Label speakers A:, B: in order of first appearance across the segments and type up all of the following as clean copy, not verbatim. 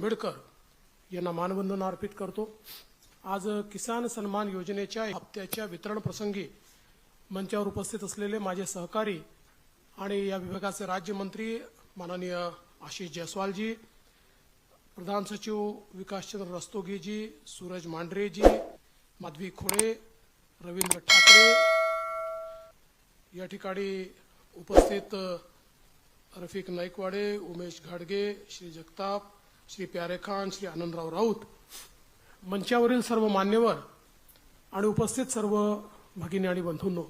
A: आंबेडकर यांना मानवंदना अर्पित करतो। आज किसान सन्मान योजनेच्या हप्त्याच्या वितरण प्रसंगी मंचावर उपस्थित असलेले माझे सहकारी आणि या विभागाचे राज्यमंत्री माननीय आशिष जयस्वाल जी, प्रधान सचिव विकासचंद्र रस्तोगी जी, सूरज मांढरे जी, माधवी खोडे, रवींद्र ठाकरे, या ठिकाणी उपस्थित रफिक नाईकवाडे, उमेश घाडगे, श्री जगताप, श्री प्यारे खान, श्री आनंदराव राऊत, मंचावरील सर्व मान्यवर आणि उपस्थित सर्व भगिनी आणि बंधूंनो,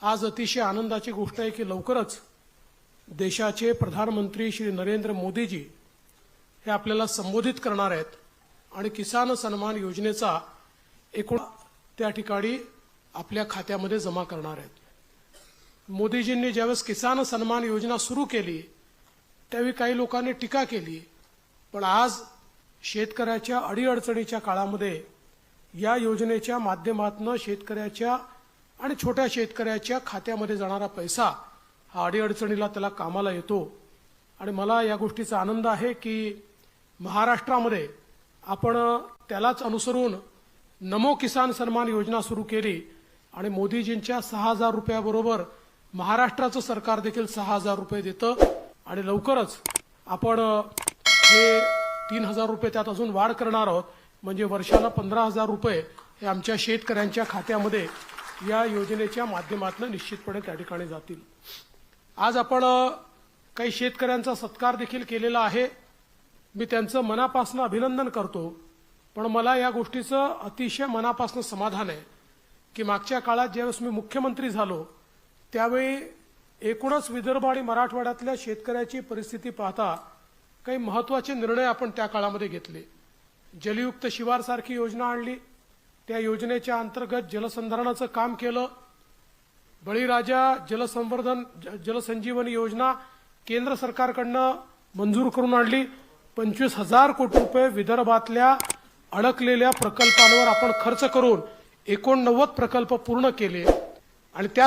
A: आज अतिशय आनंदाची गोष्ट आहे की लवकरच देशाचे प्रधानमंत्री श्री नरेंद्र मोदीजी हे आपल्याला संबोधित करणार आहेत आणि किसान सन्मान योजनेचा एकूण त्या ठिकाणी आपल्या खात्यामध्ये जमा करणार आहेत। मोदीजींनी ज्यावेळेस किसान सन्मान योजना सुरू केली त्यावेळी काही लोकांनी टीका केली, पण आज शेतकऱ्याच्या अडीअडचणीच्या काळामध्ये या योजनेच्या माध्यमातून शेतकऱ्याच्या आणि छोट्या शेतकऱ्याच्या खात्यामध्ये जाणारा पैसा हा अडीअडचणीला त्याला कामाला येतो। आणि मला या गोष्टीचा आनंद आहे की महाराष्ट्रामध्ये आपण त्यालाच अनुसरून नमो किसान सन्मान योजना सुरू केली आणि मोदीजींच्या 6,000 रुपयाबरोबर महाराष्ट्राचं सरकार देखील 6,000 रुपये देतं आणि लवकरच आपण हे 3,000 रुपये त्यात अजून वाढ करणार आहोत, म्हणजे वर्षाला 15,000 रुपये हे आमच्या शेतकऱ्यांच्या खात्यामध्ये या योजनेच्या माध्यमातून निश्चितपणे त्या ठिकाणी जातील। आज आपण काही शेतकऱ्यांचा सत्कार देखील केलेला आहे, मी त्यांचं मनापासून अभिनंदन करतो। पण मला या गोष्टीचं अतिशय मनापासून समाधान आहे की मागच्या काळात ज्यावेळेस मी मुख्यमंत्री झालो त्यावेळी एकूणच विदर्भ आणि मराठवाड्यातल्या शेतकऱ्याची परिस्थिती पाहता काही महत्त्वाचे निर्णय आपण त्या काळामध्ये घेतले। जलयुक्त शिवार सारखी योजना आणली, त्या योजनेच्या अंतर्गत जलसंधारणाचं काम केलं। बळीराजा जलसंवर्धन जलसंजीवनी योजना केंद्र सरकारकडनं मंजूर करून आणली। 25,000 कोटी रुपये विदर्भातल्या अडकलेल्या प्रकल्पांवर आपण खर्च करून 89 प्रकल्प पूर्ण केले आणि त्या